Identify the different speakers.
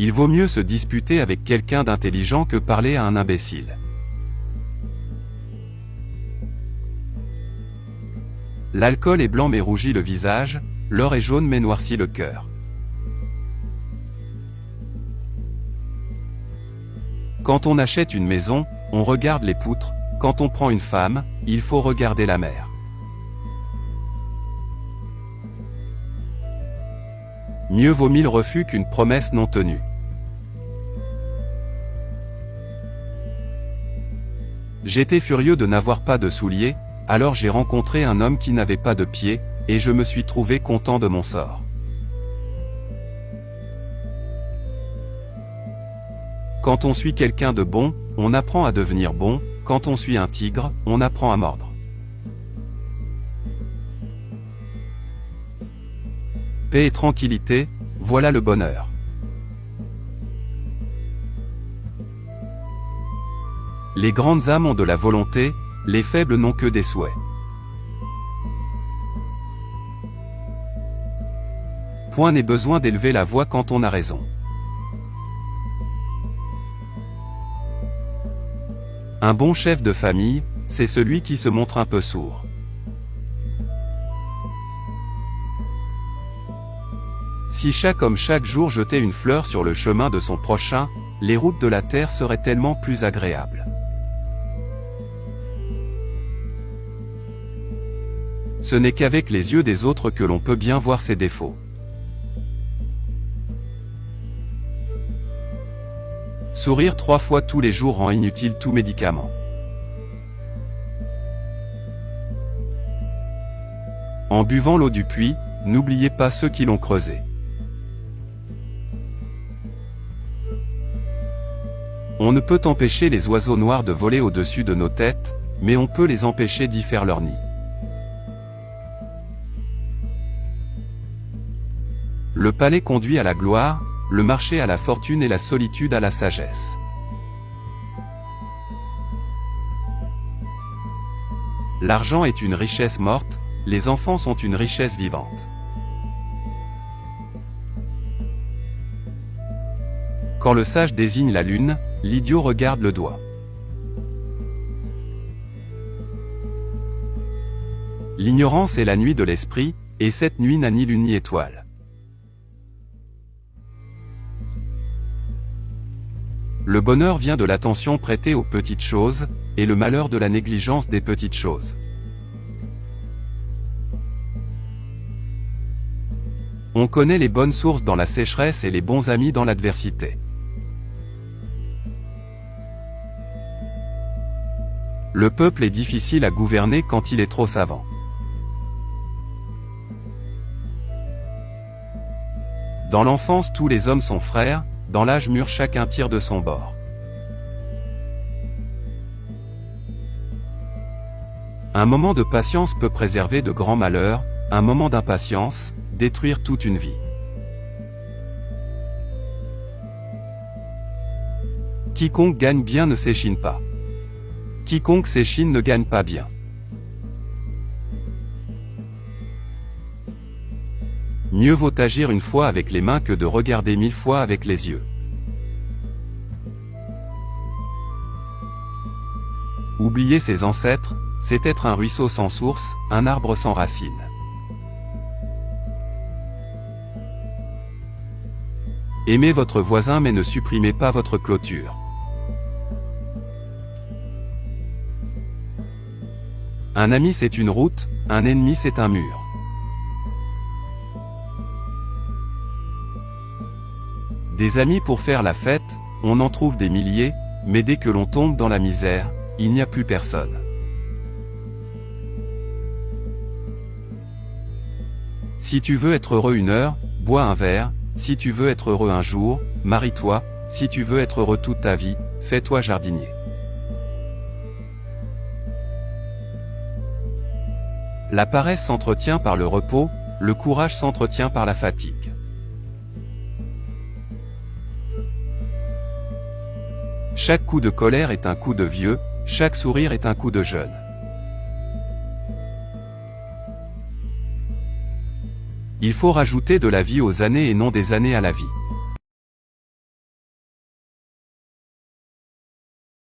Speaker 1: Il vaut mieux se disputer avec quelqu'un d'intelligent que parler à un imbécile. L'alcool est blanc mais rougit le visage, l'or est jaune mais noircit le cœur. Quand on achète une maison, on regarde les poutres, quand on prend une femme, il faut regarder la mer. Mieux vaut 1000 refus qu'une promesse non tenue. J'étais furieux de n'avoir pas de souliers, alors j'ai rencontré un homme qui n'avait pas de pieds, et je me suis trouvé content de mon sort. Quand on suit quelqu'un de bon, on apprend à devenir bon, quand on suit un tigre, on apprend à mordre. Paix et tranquillité, voilà le bonheur. Les grandes âmes ont de la volonté, les faibles n'ont que des souhaits. Point n'est besoin d'élever la voix quand on a raison. Un bon chef de famille, c'est celui qui se montre un peu sourd. Si chaque homme chaque jour jetait une fleur sur le chemin de son prochain, les routes de la terre seraient tellement plus agréables. Ce n'est qu'avec les yeux des autres que l'on peut bien voir ses défauts. Sourire 3 fois tous les jours rend inutile tout médicament. En buvant l'eau du puits, n'oubliez pas ceux qui l'ont creusé. On ne peut empêcher les oiseaux noirs de voler au-dessus de nos têtes, mais on peut les empêcher d'y faire leur nid. Le palais conduit à la gloire, le marché à la fortune et la solitude à la sagesse. L'argent est une richesse morte, les enfants sont une richesse vivante. Quand le sage désigne la lune, l'idiot regarde le doigt. L'ignorance est la nuit de l'esprit, et cette nuit n'a ni lune ni étoile. Le bonheur vient de l'attention prêtée aux petites choses, et le malheur de la négligence des petites choses. On connaît les bonnes sources dans la sécheresse et les bons amis dans l'adversité. Le peuple est difficile à gouverner quand il est trop savant. Dans l'enfance tous les hommes sont frères, dans l'âge mûr chacun tire de son bord. Un moment de patience peut préserver de grands malheurs, un moment d'impatience, détruire toute une vie. Quiconque gagne bien ne s'échine pas. Quiconque s'échine ne gagne pas bien. Mieux vaut agir une fois avec les mains que de regarder 1000 fois avec les yeux. Oublier ses ancêtres, c'est être un ruisseau sans source, un arbre sans racines. Aimez votre voisin mais ne supprimez pas votre clôture. Un ami c'est une route, un ennemi c'est un mur. Des amis pour faire la fête, on en trouve des milliers, mais dès que l'on tombe dans la misère, il n'y a plus personne. Si tu veux être heureux une heure, bois un verre, si tu veux être heureux un jour, marie-toi, si tu veux être heureux toute ta vie, fais-toi jardinier. La paresse s'entretient par le repos, le courage s'entretient par la fatigue. Chaque coup de colère est un coup de vieux, chaque sourire est un coup de jeune. Il faut rajouter de la vie aux années et non des années à la vie.